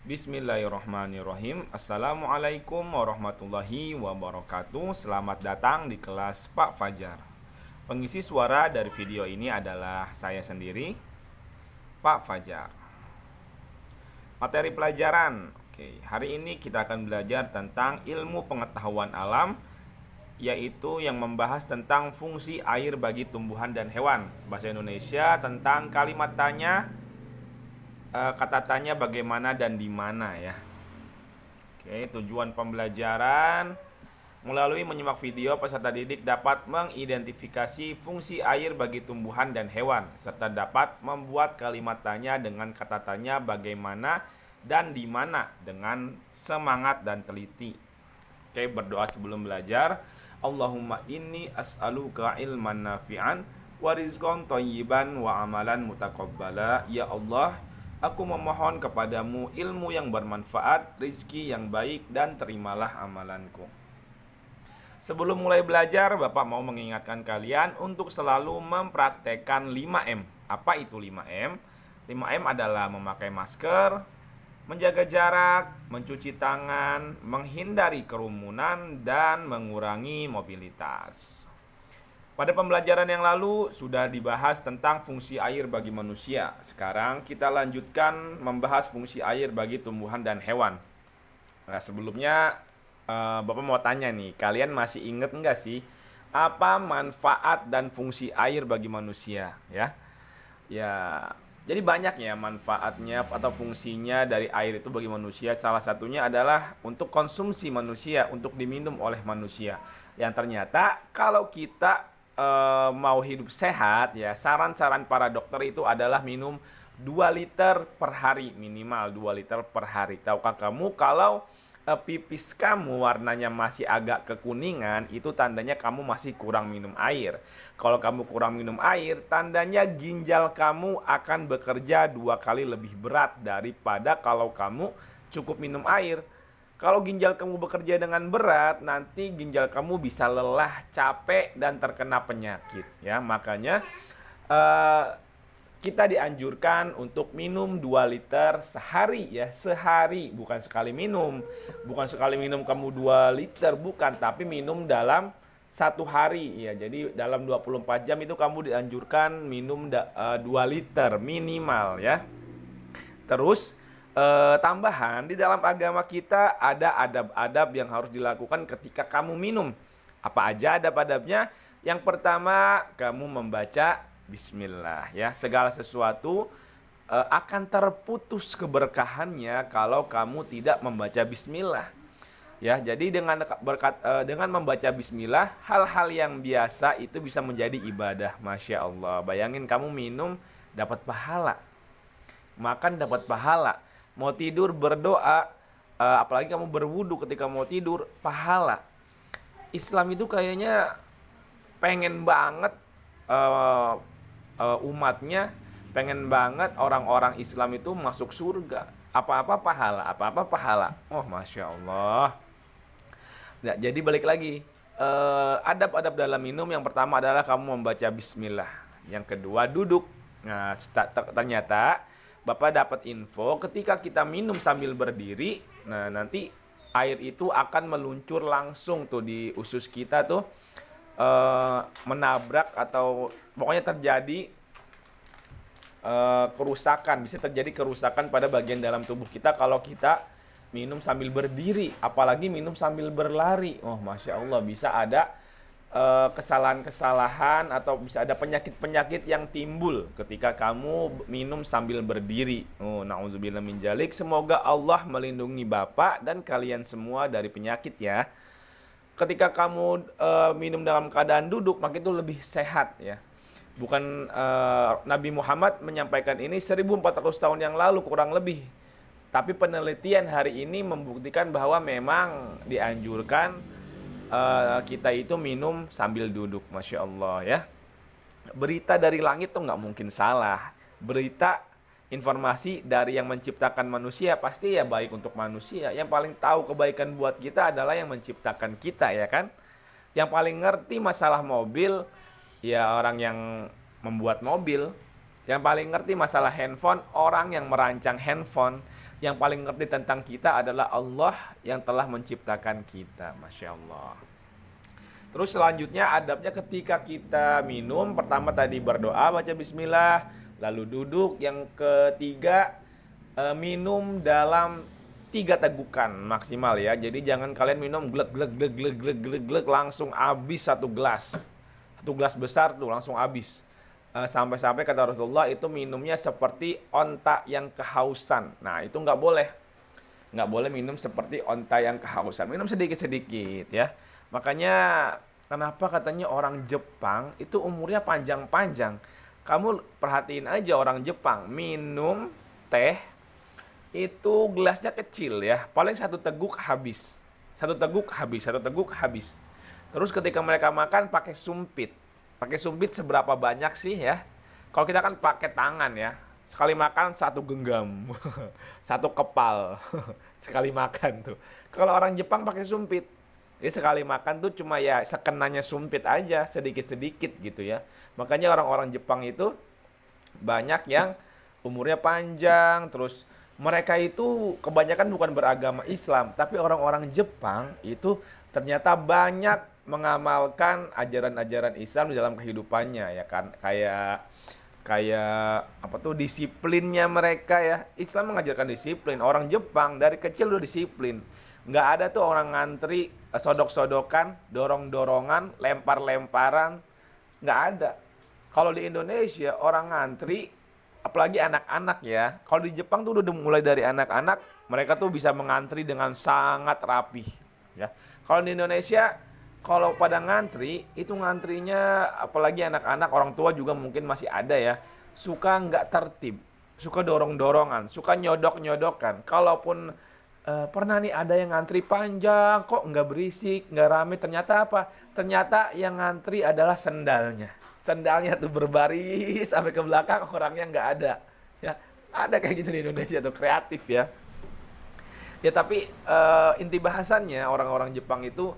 Bismillahirrahmanirrahim. Assalamualaikum warahmatullahi wabarakatuh. Selamat datang di kelas Pak Fajar. Pengisi suara dari video ini adalah saya sendiri, Pak Fajar. Materi pelajaran. Oke, hari ini kita akan belajar tentang ilmu pengetahuan alam, yaitu yang membahas tentang fungsi air bagi tumbuhan dan hewan. Bahasa Indonesia tentang kalimat tanya, kata tanya bagaimana dan di mana ya. Oke, tujuan pembelajaran melalui menyimak video peserta didik dapat mengidentifikasi fungsi air bagi tumbuhan dan hewan serta dapat membuat kalimat tanya dengan kata tanya bagaimana dan di mana dengan semangat dan teliti. Oke, berdoa sebelum belajar. Allahumma inni as'aluka ilman nafi'an wa rizqan thayyiban wa amalan mutaqabbala. Ya Allah, aku memohon kepadamu ilmu yang bermanfaat, rizki yang baik, dan terimalah amalanku. Sebelum mulai belajar, Bapak mau mengingatkan kalian untuk selalu mempraktekkan 5M. Apa itu 5M? 5M adalah memakai masker, menjaga jarak, mencuci tangan, menghindari kerumunan, dan mengurangi mobilitas. Pada pembelajaran yang lalu sudah dibahas tentang fungsi air bagi manusia. Sekarang kita lanjutkan membahas fungsi air bagi tumbuhan dan hewan. Nah, sebelumnya Bapak mau tanya nih, kalian masih inget nggak sih apa manfaat dan fungsi air bagi manusia? Ya, jadi banyak ya manfaatnya atau fungsinya dari air itu bagi manusia. Salah satunya adalah untuk konsumsi manusia, untuk diminum oleh manusia. Yang ternyata kalau kita mau hidup sehat ya, saran-saran para dokter itu adalah minum 2 liter per hari, minimal 2 liter per hari. Tahukah kamu kalau pipis kamu warnanya masih agak kekuningan, itu tandanya kamu masih kurang minum air. Kalau kamu kurang minum air, tandanya ginjal kamu akan bekerja 2 kali lebih berat daripada kalau kamu cukup minum air. Kalau ginjal kamu bekerja dengan berat, nanti ginjal kamu bisa lelah, capek, dan terkena penyakit. Ya, makanya kita dianjurkan untuk minum 2 liter sehari ya, sehari, bukan sekali minum. Bukan sekali minum kamu 2 liter, bukan, tapi minum dalam 1 hari ya. Jadi dalam 24 jam itu kamu dianjurkan minum 2 liter minimal ya. Terus tambahan di dalam agama kita ada adab-adab yang harus dilakukan ketika kamu minum. Apa aja adab-adabnya? Yang pertama, kamu membaca bismillah ya. Segala sesuatu akan terputus keberkahannya kalau kamu tidak membaca bismillah. Ya, jadi dengan membaca bismillah, hal-hal yang biasa itu bisa menjadi ibadah. Masya Allah. Bayangin kamu minum dapat pahala, makan dapat pahala, mau tidur berdoa, apalagi kamu berwudu ketika mau tidur, pahala. Islam itu kayaknya pengen banget umatnya, pengen banget orang-orang Islam itu masuk surga. Apa-apa pahala, apa-apa pahala. Oh, Masya Allah. Nah, jadi balik lagi, adab-adab dalam minum yang pertama adalah kamu membaca bismillah. Yang kedua, duduk. Nah, ternyata Bapak dapat info ketika kita minum sambil berdiri, nah nanti air itu akan meluncur langsung tuh di usus kita tuh, menabrak atau pokoknya terjadi kerusakan, bisa terjadi kerusakan pada bagian dalam tubuh kita kalau kita minum sambil berdiri, apalagi minum sambil berlari. Oh, Masya Allah, bisa ada kesalahan-kesalahan atau bisa ada penyakit-penyakit yang timbul ketika kamu minum sambil berdiri. Oh, na'udzubillah min dzalik. Semoga Allah melindungi Bapak dan kalian semua dari penyakit ya. Ketika kamu minum dalam keadaan duduk, maka itu lebih sehat ya. Bukan Nabi Muhammad menyampaikan ini 1400 tahun yang lalu kurang lebih. Tapi penelitian hari ini membuktikan bahwa memang dianjurkan kita itu minum sambil duduk. Masya Allah ya. Berita dari langit tuh nggak mungkin salah. Berita, informasi dari yang menciptakan manusia pasti ya baik untuk manusia. Yang paling tahu kebaikan buat kita adalah yang menciptakan kita ya kan. Yang paling ngerti masalah mobil ya orang yang membuat mobil. Yang paling ngerti masalah handphone, orang yang merancang handphone. Yang paling ngerti tentang kita adalah Allah yang telah menciptakan kita. Masya Allah. Terus selanjutnya adabnya ketika kita minum, pertama tadi berdoa baca bismillah, lalu duduk. Yang ketiga, minum dalam 3 tegukan maksimal ya. Jadi jangan kalian minum glek glek glek glek glek glek glek langsung habis 1 gelas. 1 gelas besar tuh langsung habis. Sampai-sampai kata Rasulullah itu minumnya seperti onta yang kehausan. Nah itu nggak boleh. Nggak boleh minum seperti onta yang kehausan. Minum sedikit-sedikit ya. Makanya kenapa katanya orang Jepang itu umurnya panjang-panjang. Kamu perhatiin aja orang Jepang minum teh itu gelasnya kecil ya. Paling 1 teguk habis. 1 teguk habis, 1 teguk habis. Terus ketika mereka makan pakai sumpit. Pakai sumpit seberapa banyak sih ya? Kalau kita kan pakai tangan ya. Sekali makan 1 genggam. 1 kepal. Sekali makan tuh. Kalau orang Jepang pakai sumpit. Jadi sekali makan tuh cuma ya sekenanya sumpit aja, sedikit-sedikit gitu ya. Makanya orang-orang Jepang itu banyak yang umurnya panjang, terus mereka itu kebanyakan bukan beragama Islam, tapi orang-orang Jepang itu ternyata banyak mengamalkan ajaran-ajaran Islam di dalam kehidupannya ya kan, kayak apa tuh disiplinnya mereka ya. Islam mengajarkan disiplin. Orang Jepang dari kecil udah disiplin. Nggak ada tuh orang ngantri sodok-sodokan, dorong-dorongan, lempar-lemparan. Nggak ada. Kalau di Indonesia orang ngantri, apalagi anak-anak ya. Kalau di Jepang tuh udah mulai dari anak-anak, mereka tuh bisa mengantri dengan sangat rapih ya. Kalau di Indonesia kalau pada ngantri, itu ngantrinya apalagi anak-anak, orang tua juga mungkin masih ada ya, suka nggak tertib, suka dorong-dorongan, suka nyodok-nyodokan. Kalaupun pernah nih ada yang ngantri panjang, kok nggak berisik, nggak rame, ternyata apa? Ternyata yang ngantri adalah sendalnya. Sendalnya tuh berbaris sampai ke belakang, orangnya nggak ada. Ya, ada kayak gitu di Indonesia tuh, kreatif ya. Ya tapi inti bahasannya orang-orang Jepang itu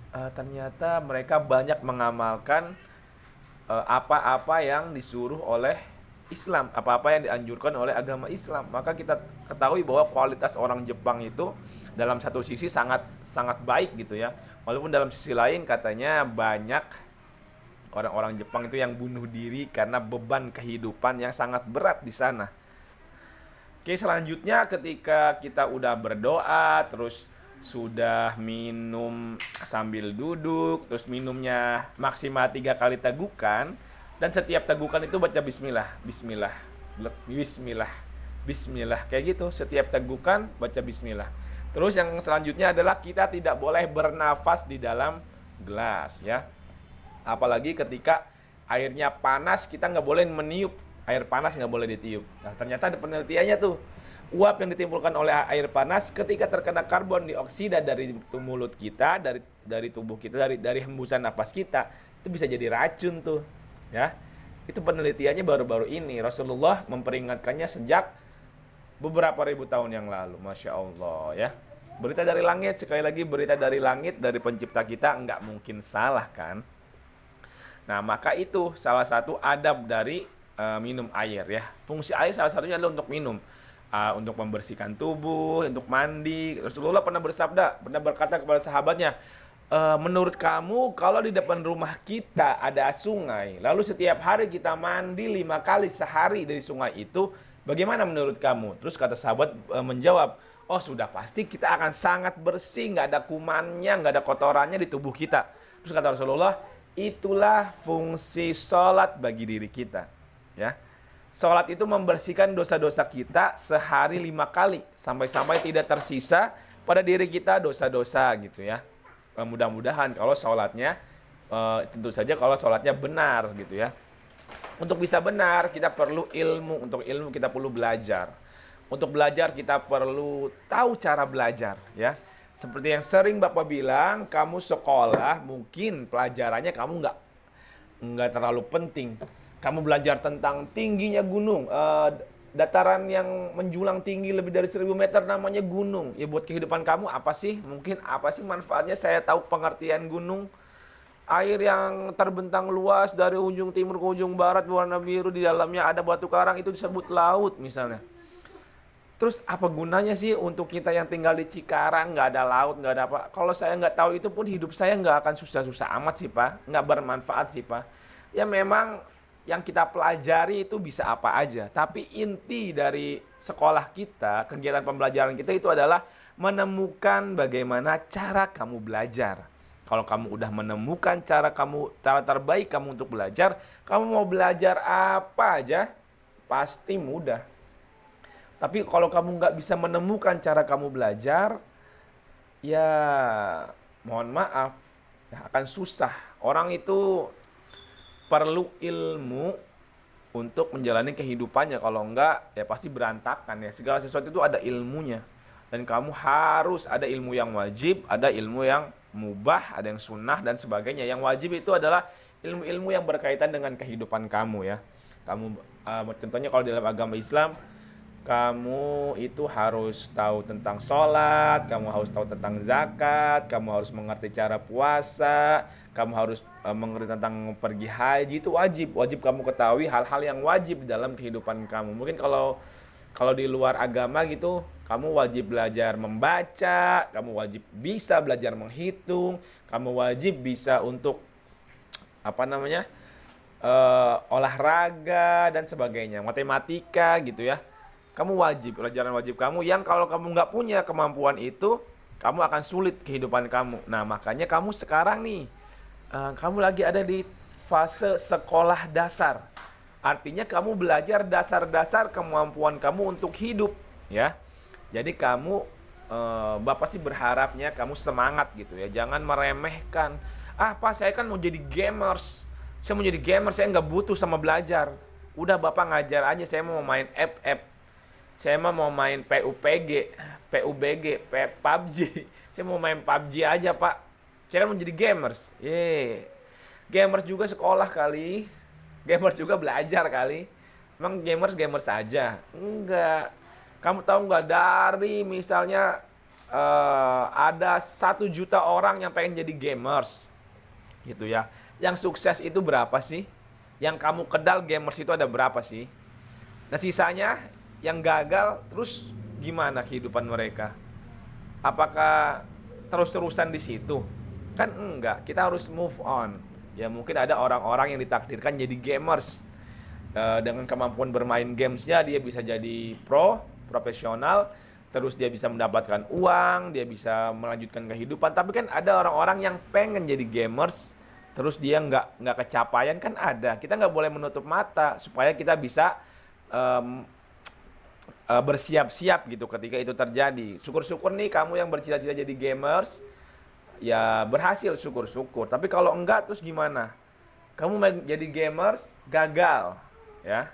ternyata mereka banyak mengamalkan apa-apa yang disuruh oleh Islam, apa-apa yang dianjurkan oleh agama Islam. Maka kita ketahui bahwa kualitas orang Jepang itu dalam satu sisi sangat sangat baik gitu ya. Walaupun dalam sisi lain katanya banyak orang-orang Jepang itu yang bunuh diri karena beban kehidupan yang sangat berat di sana. Oke, selanjutnya ketika kita udah berdoa, terus sudah minum sambil duduk, terus minumnya maksimal 3 kali tegukan, dan setiap tegukan itu baca bismillah, bismillah, bismillah, bismillah, kayak gitu. Setiap tegukan baca bismillah. Terus yang selanjutnya adalah kita tidak boleh bernafas di dalam gelas ya. Apalagi ketika airnya panas, kita nggak boleh meniup. Air panas nggak boleh ditiup. Nah ternyata ada penelitiannya tuh. Uap yang ditimbulkan oleh air panas ketika terkena karbon dioksida dari mulut kita, dari tubuh kita, dari hembusan nafas kita, itu bisa jadi racun tuh, ya. Itu penelitiannya baru-baru ini. Rasulullah memperingatkannya sejak beberapa ribu tahun yang lalu. Masya Allah ya. Berita dari langit, sekali lagi berita dari langit, dari pencipta kita, nggak mungkin salah kan. Nah maka itu salah satu adab dari minum air ya. Fungsi air salah satunya adalah untuk minum. Untuk membersihkan tubuh, untuk mandi. Rasulullah pernah bersabda, pernah berkata kepada sahabatnya, menurut kamu kalau di depan rumah kita ada sungai, lalu setiap hari kita mandi 5 kali sehari dari sungai itu, bagaimana menurut kamu? Terus kata sahabat menjawab, oh sudah pasti kita akan sangat bersih, nggak ada kumannya, nggak ada kotorannya di tubuh kita. Terus kata Rasulullah, itulah fungsi sholat bagi diri kita, ya. Sholat itu membersihkan dosa-dosa kita sehari 5 kali. Sampai-sampai tidak tersisa pada diri kita dosa-dosa gitu ya. Mudah-mudahan kalau sholatnya, tentu saja kalau sholatnya benar gitu ya. Untuk bisa benar kita perlu ilmu. Untuk ilmu kita perlu belajar. Untuk belajar kita perlu tahu cara belajar ya. Seperti yang sering Bapak bilang, kamu sekolah mungkin pelajarannya kamu nggak terlalu penting. Kamu belajar tentang tingginya gunung, dataran yang menjulang tinggi lebih dari 1000 meter namanya gunung. Ya buat kehidupan kamu apa sih? Mungkin apa sih manfaatnya? Saya tahu pengertian gunung. Air yang terbentang luas dari ujung timur ke ujung barat warna biru, di dalamnya ada batu karang, itu disebut laut misalnya. Terus apa gunanya sih untuk kita yang tinggal di Cikarang, nggak ada laut, nggak ada apa? Kalau saya nggak tahu itu pun hidup saya nggak akan susah-susah amat sih Pak, nggak bermanfaat sih Pak. Ya memang yang kita pelajari itu bisa apa aja, tapi inti dari sekolah kita, kegiatan pembelajaran kita itu adalah menemukan bagaimana cara kamu belajar. Kalau kamu udah menemukan cara terbaik kamu untuk belajar, kamu mau belajar apa aja pasti mudah. Tapi kalau kamu nggak bisa menemukan cara kamu belajar, ya mohon maaf, ya akan susah. Orang itu perlu ilmu untuk menjalani kehidupannya. Kalau enggak, ya pasti berantakan ya. Segala sesuatu itu ada ilmunya. Dan kamu harus ada ilmu yang wajib, ada ilmu yang mubah, ada yang sunnah dan sebagainya. Yang wajib itu adalah ilmu-ilmu yang berkaitan dengan kehidupan kamu ya. Kamu contohnya kalau dalam agama Islam, kamu itu harus tahu tentang sholat, kamu harus tahu tentang zakat, kamu harus mengerti cara puasa, kamu harus mengerti tentang pergi haji, itu wajib. Wajib kamu ketahui hal-hal yang wajib dalam kehidupan kamu. Mungkin kalau kalau di luar agama gitu, kamu wajib belajar membaca, kamu wajib bisa belajar menghitung, kamu wajib bisa untuk apa namanya olahraga dan sebagainya, matematika gitu ya. Kamu wajib, pelajaran wajib kamu yang kalau kamu nggak punya kemampuan itu, kamu akan sulit kehidupan kamu. Nah makanya kamu sekarang nih, kamu lagi ada di fase sekolah dasar. Artinya kamu belajar dasar-dasar kemampuan kamu untuk hidup, ya. Jadi kamu, Bapak sih berharapnya kamu semangat gitu ya, jangan meremehkan. Ah Pak, saya kan mau jadi gamers. Saya mau jadi gamer, saya nggak butuh sama belajar. Udah Bapak ngajar aja, saya mau main app. Saya mah mau main PUBG, PUBG. Saya mau main PUBG aja, Pak. Saya kan mau jadi gamers. Gamers juga sekolah kali. Gamers juga belajar kali. Emang gamers saja? Enggak. Kamu tahu nggak, dari misalnya ada 1 juta orang yang pengen jadi gamers, gitu ya. Yang sukses itu berapa sih? Yang kamu kenal gamers itu ada berapa sih? Nah sisanya yang gagal, terus gimana kehidupan mereka? Apakah terus-terusan di situ? Kan enggak, kita harus move on. Ya mungkin ada orang-orang yang ditakdirkan jadi gamers. Dengan kemampuan bermain gamesnya dia bisa jadi profesional, terus dia bisa mendapatkan uang, dia bisa melanjutkan kehidupan. Tapi kan ada orang-orang yang pengen jadi gamers, terus dia nggak kecapaian, kan ada. Kita nggak boleh menutup mata supaya kita bisa bersiap-siap gitu ketika itu terjadi. Syukur-syukur nih kamu yang bercita-cita jadi gamers, ya berhasil, syukur-syukur. Tapi kalau enggak, terus gimana? Kamu jadi gamers, gagal, ya.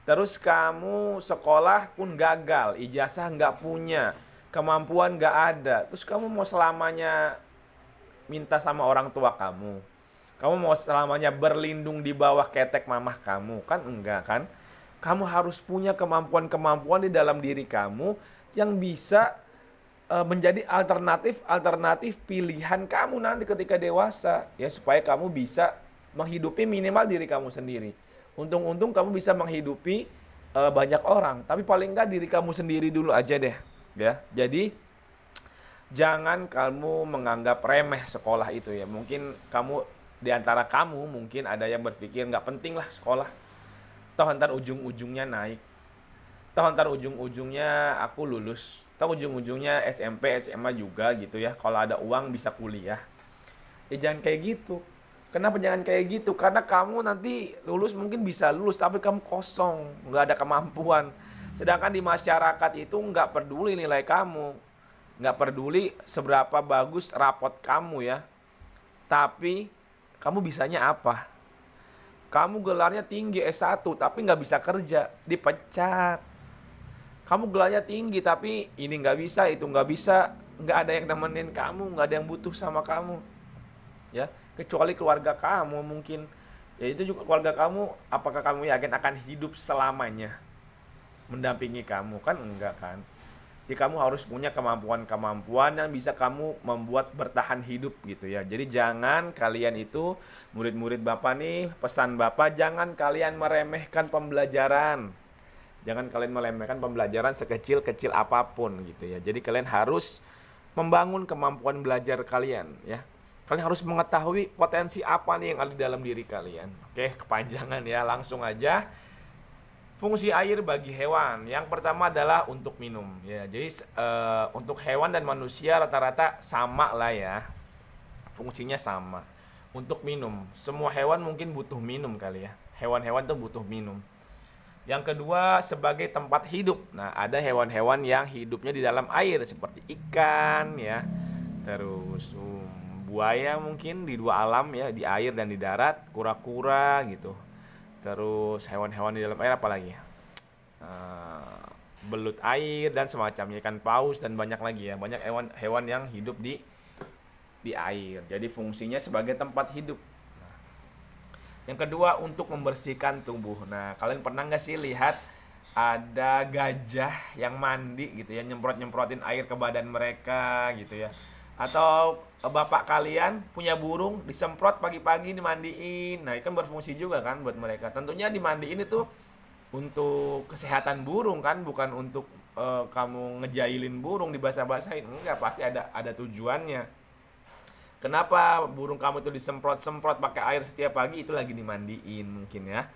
Terus kamu sekolah pun gagal, ijazah nggak punya, kemampuan nggak ada. Terus kamu mau selamanya minta sama orang tua kamu? Kamu mau selamanya berlindung di bawah ketek mamah kamu? Kan enggak kan? Kamu harus punya kemampuan-kemampuan di dalam diri kamu yang bisa menjadi alternatif pilihan kamu nanti ketika dewasa, ya, supaya kamu bisa menghidupi minimal diri kamu sendiri. Untung-untung kamu bisa menghidupi banyak orang, tapi paling enggak diri kamu sendiri dulu aja deh, ya. Jadi jangan kamu menganggap remeh sekolah itu ya. Mungkin kamu, di antara kamu mungkin ada yang berpikir nggak penting lah sekolah. Toh ntar ujung-ujungnya naik. Toh ntar ujung-ujungnya aku lulus. Toh ujung-ujungnya SMP, SMA juga gitu ya. Kalau ada uang bisa kuliah. Ya jangan kayak gitu. Kenapa jangan kayak gitu? Karena kamu nanti lulus mungkin bisa lulus, tapi kamu kosong, nggak ada kemampuan. Sedangkan di masyarakat itu nggak peduli nilai kamu. Nggak peduli seberapa bagus rapot kamu ya. Tapi kamu bisanya apa? Kamu gelarnya tinggi S1 tapi nggak bisa kerja, dipecat. Kamu gelarnya tinggi tapi ini nggak bisa, itu nggak bisa, nggak ada yang nemenin kamu, nggak ada yang butuh sama kamu, ya. Kecuali keluarga kamu mungkin, ya itu juga keluarga kamu. Apakah kamu yakin akan hidup selamanya mendampingi kamu? Kan enggak kan. Jadi kamu harus punya kemampuan-kemampuan yang bisa kamu membuat bertahan hidup gitu ya. Jadi jangan kalian itu, murid-murid Bapak nih, pesan Bapak jangan kalian meremehkan pembelajaran. Jangan kalian meremehkan pembelajaran sekecil-kecil apapun gitu ya. Jadi kalian harus membangun kemampuan belajar kalian ya. Kalian harus mengetahui potensi apa nih yang ada di dalam diri kalian. Oke, kepanjangan ya, langsung aja. Fungsi air bagi hewan. Yang pertama adalah untuk minum ya. Jadi untuk hewan dan manusia rata-rata sama lah ya. Fungsinya sama. Untuk minum. Semua hewan mungkin butuh minum kali ya. Hewan-hewan tuh butuh minum. Yang kedua sebagai tempat hidup. Nah, ada hewan-hewan yang hidupnya di dalam air seperti ikan ya. Terus buaya mungkin di dua alam ya, di air dan di darat, kura-kura gitu. Terus hewan-hewan di dalam air apa lagi? Belut air dan semacamnya, ikan paus dan banyak lagi ya. Banyak hewan yang hidup di air. Jadi fungsinya sebagai tempat hidup. Yang kedua untuk membersihkan tubuh. Nah, kalian pernah nggak sih lihat ada gajah yang mandi gitu ya, nyemprot-nyemprotin air ke badan mereka gitu ya. Atau bapak kalian punya burung, disemprot pagi-pagi dimandiin. Nah, itu kan berfungsi juga kan buat mereka. Tentunya dimandiin itu untuk kesehatan burung kan, bukan untuk kamu ngejailin burung dibasah-basahin. Enggak, pasti ada tujuannya. Kenapa burung kamu itu disemprot-semprot pakai air setiap pagi? Itu lagi dimandiin mungkin ya.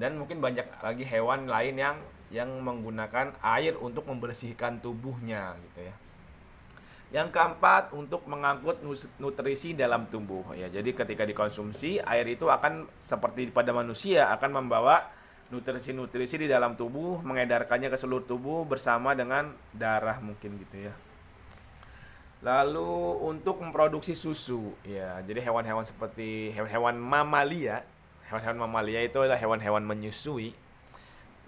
Dan mungkin banyak lagi hewan lain yang menggunakan air untuk membersihkan tubuhnya gitu ya. Yang keempat untuk mengangkut nutrisi dalam tubuh ya. Jadi ketika dikonsumsi air itu akan seperti pada manusia akan membawa nutrisi-nutrisi di dalam tubuh, mengedarkannya ke seluruh tubuh bersama dengan darah mungkin gitu ya. Lalu untuk memproduksi susu ya. Jadi hewan-hewan seperti hewan-hewan mamalia. Hewan-hewan mamalia itu adalah hewan-hewan menyusui.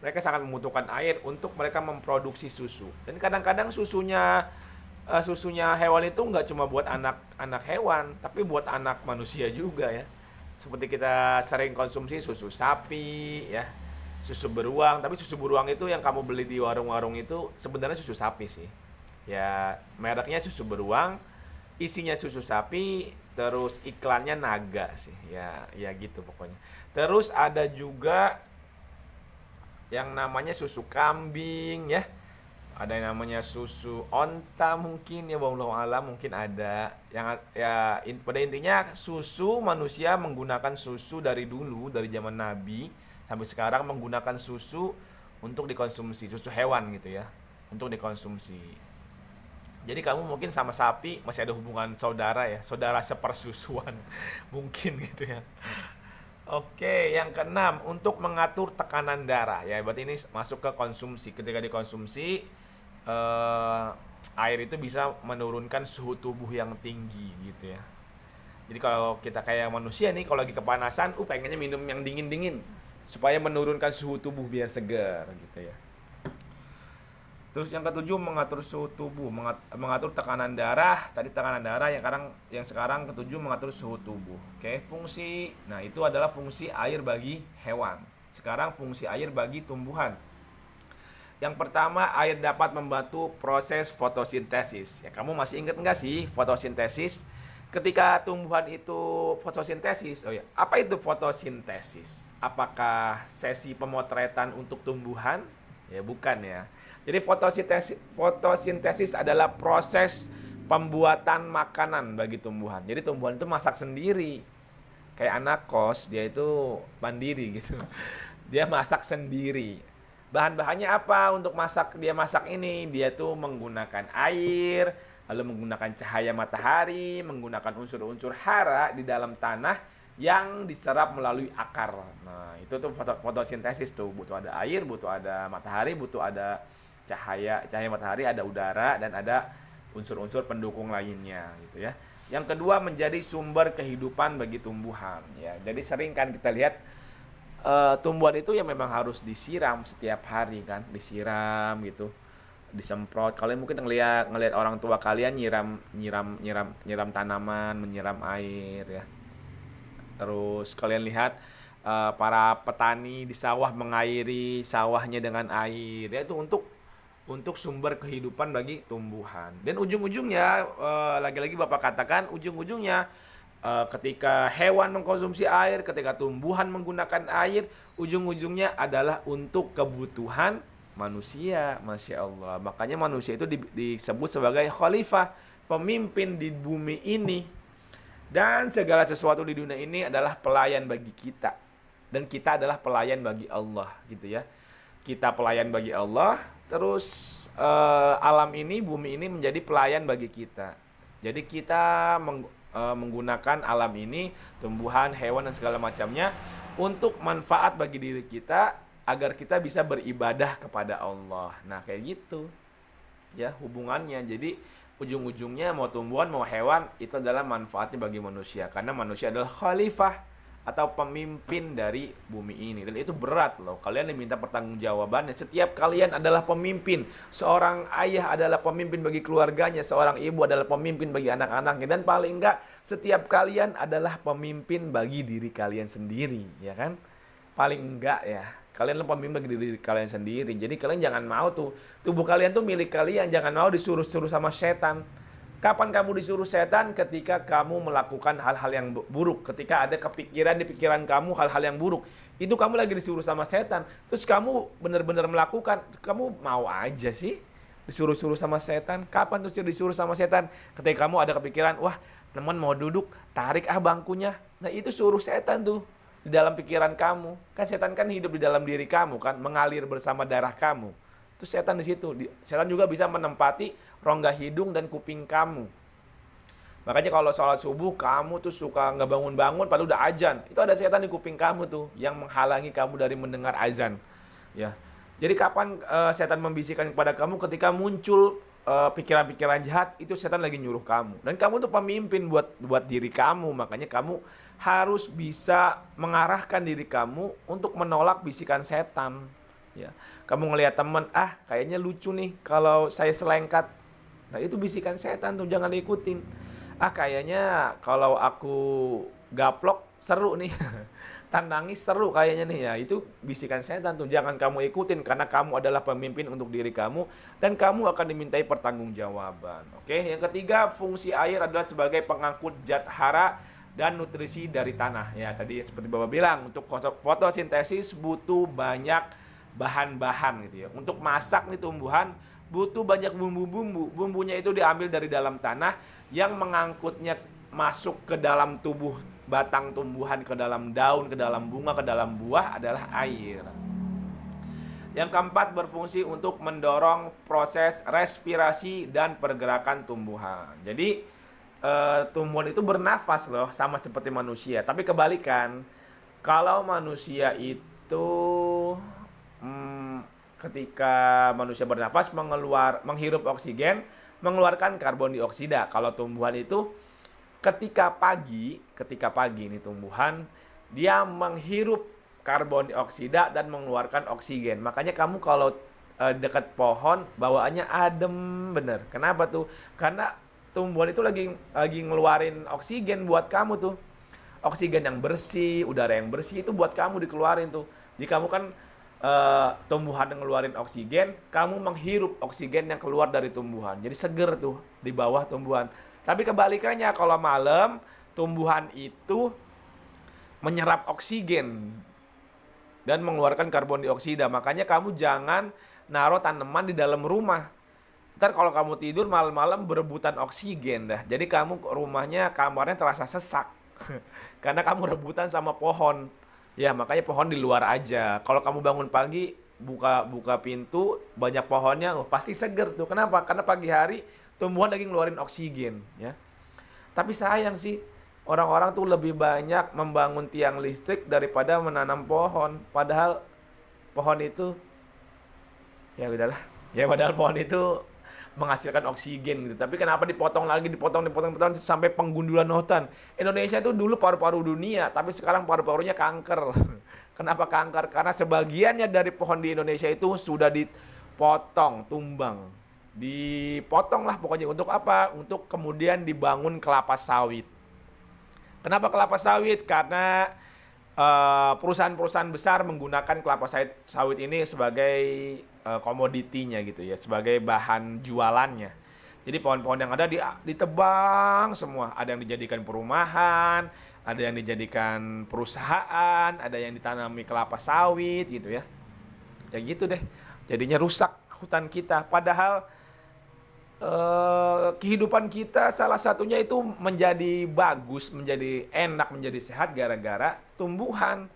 Mereka sangat membutuhkan air untuk mereka memproduksi susu. Dan kadang-kadang susunya hewan itu nggak cuma buat anak hewan, tapi buat anak manusia juga ya. Seperti kita sering konsumsi susu sapi ya, susu beruang. Tapi susu beruang itu yang kamu beli di warung-warung itu sebenarnya susu sapi sih. Ya, mereknya susu beruang, isinya susu sapi, terus iklannya naga sih. Ya gitu pokoknya. Terus ada juga yang namanya susu kambing ya. Ada yang namanya susu onta mungkin ya, wallahu alam mungkin ada. Yang ya pada intinya susu manusia menggunakan susu dari dulu, dari zaman Nabi sampai sekarang menggunakan susu untuk dikonsumsi, susu hewan gitu ya, untuk dikonsumsi. Jadi kamu mungkin sama sapi masih ada hubungan saudara ya, saudara sepersusuan mungkin gitu ya. Oke, yang keenam untuk mengatur tekanan darah ya. Berarti ini masuk ke konsumsi. Ketika dikonsumsi air itu bisa menurunkan suhu tubuh yang tinggi gitu ya. Jadi kalau kita kayak manusia nih, kalau lagi kepanasan, pengennya minum yang dingin-dingin supaya menurunkan suhu tubuh biar segar gitu ya. Terus yang ketujuh mengatur suhu tubuh, mengatur tekanan darah. Tadi tekanan darah, yang sekarang ketujuh mengatur suhu tubuh. Oke, fungsi. Nah, itu adalah fungsi air bagi hewan. Sekarang fungsi air bagi tumbuhan. Yang pertama, air dapat membantu proses fotosintesis. Ya, kamu masih ingat nggak sih fotosintesis? Ketika tumbuhan itu fotosintesis, apa itu fotosintesis? Apakah sesi pemotretan untuk tumbuhan? Ya, bukan ya. Jadi fotosintesis adalah proses pembuatan makanan bagi tumbuhan. Jadi tumbuhan itu masak sendiri. Kayak anak kos, dia itu mandiri gitu. Dia masak sendiri. Bahan-bahannya apa untuk dia masak ini? Dia tuh menggunakan air, lalu menggunakan cahaya matahari, menggunakan unsur-unsur hara di dalam tanah yang diserap melalui akar. Nah, itu tuh fotosintesis tuh, butuh ada air, butuh ada matahari, butuh ada cahaya matahari, ada udara dan ada unsur-unsur pendukung lainnya gitu ya. Yang kedua menjadi sumber kehidupan bagi tumbuhan ya. Jadi sering kan kita lihat tumbuhan itu ya memang harus disiram setiap hari kan, disiram gitu, disemprot. Kalian mungkin ngelihat orang tua kalian nyiram tanaman, menyiram air ya. Terus kalian lihat para petani di sawah mengairi sawahnya dengan air ya, itu untuk untuk sumber kehidupan bagi tumbuhan. Dan ujung-ujungnya, lagi-lagi Bapak katakan, ujung-ujungnya ketika hewan mengkonsumsi air, ketika tumbuhan menggunakan air, ujung-ujungnya adalah untuk kebutuhan manusia. Masya Allah. Makanya manusia itu disebut sebagai khalifah, pemimpin di bumi ini. Dan segala sesuatu di dunia ini adalah pelayan bagi kita. Dan kita adalah pelayan bagi Allah, gitu ya. Kita pelayan bagi Allah, terus alam ini, bumi ini menjadi pelayan bagi kita. Jadi kita menggunakan alam ini, tumbuhan, hewan dan segala macamnya untuk manfaat bagi diri kita agar kita bisa beribadah kepada Allah. Nah, kayak gitu. Ya, hubungannya. Jadi ujung-ujungnya mau tumbuhan mau hewan itu adalah manfaatnya bagi manusia karena manusia adalah khalifah atau pemimpin dari bumi ini. Dan itu berat loh. Kalian diminta pertanggungjawabannya. Setiap kalian adalah pemimpin. Seorang ayah adalah pemimpin bagi keluarganya. Seorang ibu adalah pemimpin bagi anak-anaknya. Dan paling enggak, setiap kalian adalah pemimpin bagi diri kalian sendiri. Ya kan? Paling enggak ya. Kalian adalah pemimpin bagi diri kalian sendiri. Jadi kalian jangan mau tuh. Tubuh kalian tuh milik kalian. Jangan mau disuruh-suruh sama setan. Kapan kamu disuruh setan? Ketika kamu melakukan hal-hal yang buruk. Ketika ada kepikiran di pikiran kamu hal-hal yang buruk. Itu kamu lagi disuruh sama setan. Terus kamu benar-benar melakukan. Kamu mau aja sih disuruh-suruh sama setan. Kapan tuh disuruh sama setan? Ketika kamu ada kepikiran, wah teman mau duduk, tarik bangkunya. Nah itu suruh setan tuh di dalam pikiran kamu. Kan setan kan hidup di dalam diri kamu kan. Mengalir bersama darah kamu. Itu setan di situ. Setan juga bisa menempati rongga hidung dan kuping kamu. Makanya kalau sholat subuh kamu tuh suka nggak bangun-bangun padahal udah azan. Itu ada setan di kuping kamu tuh yang menghalangi kamu dari mendengar azan. Ya. Jadi kapan setan membisikkan kepada kamu ketika muncul pikiran-pikiran jahat, itu setan lagi nyuruh kamu. Dan kamu tuh pemimpin buat diri kamu. Makanya kamu harus bisa mengarahkan diri kamu untuk menolak bisikan setan. Ya. Kamu ngelihat teman, kayaknya lucu nih kalau saya selengkat. Nah itu bisikan setan tuh, jangan diikutin. Kayaknya kalau aku gaplok seru nih. Tandangis seru kayaknya nih ya. Itu bisikan setan tuh, jangan kamu ikutin. Karena kamu adalah pemimpin untuk diri kamu. Dan kamu akan dimintai pertanggungjawaban. Oke, yang ketiga, fungsi air adalah sebagai pengangkut zat hara dan nutrisi dari tanah. Ya, tadi seperti Bapak bilang, untuk fotosintesis butuh banyak bahan-bahan gitu ya. Untuk masak nih tumbuhan butuh banyak bumbu-bumbu. Bumbunya itu diambil dari dalam tanah, yang mengangkutnya masuk ke dalam tubuh batang tumbuhan, ke dalam daun, ke dalam bunga, ke dalam buah adalah air. Yang keempat, berfungsi untuk mendorong proses respirasi dan pergerakan tumbuhan. Jadi tumbuhan itu bernafas loh, sama seperti manusia. Tapi kebalikan, kalau manusia itu ketika manusia bernafas menghirup oksigen, mengeluarkan karbon dioksida. Kalau tumbuhan itu ketika pagi ini tumbuhan dia menghirup karbon dioksida dan mengeluarkan oksigen. Makanya kamu kalau dekat pohon bawaannya adem bener. Kenapa tuh? Karena tumbuhan itu lagi ngeluarin oksigen buat kamu tuh. Oksigen yang bersih, udara yang bersih itu buat kamu dikeluarin tuh. Jadi kamu kan tumbuhan yang ngeluarin oksigen, kamu menghirup oksigen yang keluar dari tumbuhan. Jadi seger tuh di bawah tumbuhan. Tapi kebalikannya, kalau malam tumbuhan itu menyerap oksigen dan mengeluarkan karbon dioksida. Makanya kamu jangan naruh tanaman di dalam rumah. Ntar kalau kamu tidur malam-malam berebutan oksigen dah. Jadi kamarnya terasa sesak. Karena kamu rebutan sama pohon. Ya, makanya pohon di luar aja. Kalau kamu bangun pagi, buka pintu, banyak pohonnya, pasti seger tuh. Kenapa? Karena pagi hari tumbuhan lagi ngeluarin oksigen, ya. Tapi sayang sih, orang-orang tuh lebih banyak membangun tiang listrik daripada menanam pohon. Padahal pohon itu, ya udahlah. Ya padahal pohon itu menghasilkan oksigen gitu. Tapi kenapa dipotong sampai penggundulan hutan? Indonesia itu dulu paru-paru dunia, tapi sekarang paru-parunya kanker. Kenapa kanker? Karena sebagiannya dari pohon di Indonesia itu sudah dipotong, tumbang. Dipotong lah pokoknya. Untuk apa? Untuk kemudian dibangun kelapa sawit. Kenapa kelapa sawit? Karena perusahaan-perusahaan besar menggunakan kelapa sawit ini sebagai komoditinya gitu ya, sebagai bahan jualannya. Jadi pohon-pohon yang ada ditebang semua, ada yang dijadikan perumahan, ada yang dijadikan perusahaan, ada yang ditanami kelapa sawit gitu ya. Ya gitu deh. Jadinya rusak hutan kita. Padahal kehidupan kita salah satunya itu menjadi bagus, menjadi enak, menjadi sehat gara-gara tumbuhan.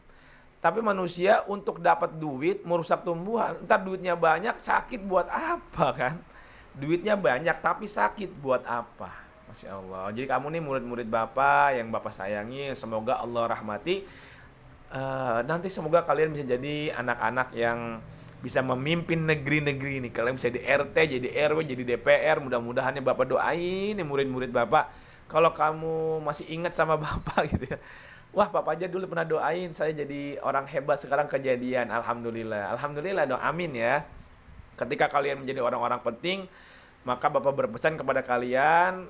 Tapi manusia untuk dapat duit merusak tumbuhan. Entar duitnya banyak, sakit buat apa kan? Duitnya banyak tapi sakit buat apa? Masya Allah. Jadi kamu nih murid-murid Bapak yang Bapak sayangi, semoga Allah rahmati. Nanti semoga kalian bisa jadi anak-anak yang bisa memimpin negeri-negeri ini. Kalian bisa jadi RT, jadi RW, jadi DPR. Mudah-mudahan ya Bapak doain nih murid-murid Bapak. Kalau kamu masih ingat sama Bapak gitu ya. Wah, Bapak aja dulu pernah doain saya jadi orang hebat, sekarang kejadian. Alhamdulillah. Alhamdulillah dong. Amin ya. Ketika kalian menjadi orang-orang penting, maka Bapak berpesan kepada kalian,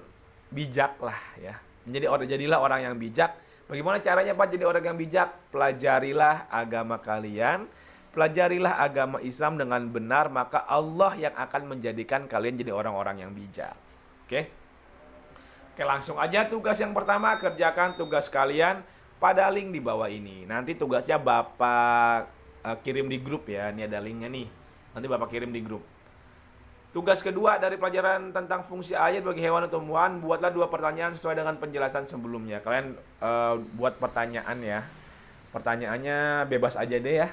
bijaklah ya. Jadilah orang yang bijak. Bagaimana caranya Pak jadi orang yang bijak? Pelajarilah agama kalian. Pelajarilah agama Islam dengan benar, maka Allah yang akan menjadikan kalian jadi orang-orang yang bijak. Oke? Oke, langsung aja tugas yang pertama, kerjakan tugas kalian pada link di bawah ini. Nanti tugasnya Bapak kirim di grup ya. Ini ada linknya nih. Nanti Bapak kirim di grup. Tugas kedua dari pelajaran tentang fungsi air bagi hewan dan tumbuhan, buatlah 2 pertanyaan sesuai dengan penjelasan sebelumnya. Kalian buat pertanyaan ya. Pertanyaannya bebas aja deh ya.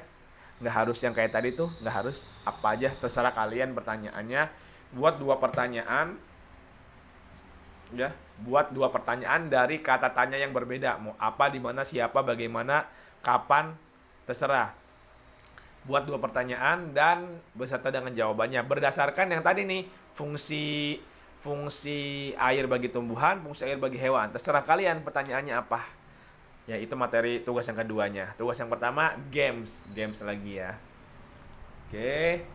Nggak harus yang kayak tadi tuh, nggak harus. Apa aja, terserah kalian pertanyaannya. Buat 2 pertanyaan. Ya, buat 2 pertanyaan dari kata tanya yang berbeda. Mau apa, di mana, siapa, bagaimana, kapan, terserah. Buat 2 pertanyaan dan beserta dengan jawabannya berdasarkan yang tadi nih, fungsi air bagi tumbuhan, fungsi air bagi hewan. Terserah kalian pertanyaannya apa. Ya, itu materi tugas yang keduanya. Tugas yang pertama games lagi ya. Oke.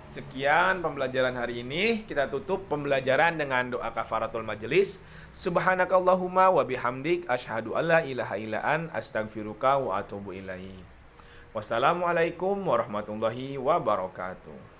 Sekian pembelajaran hari ini. Kita tutup pembelajaran dengan doa kafaratul majelis. Subhanakallahumma wa bihamdik asyhadu alla ilaha illa an astaghfiruka wa atubu ilaik. Wassalamualaikum warahmatullahi wabarakatuh.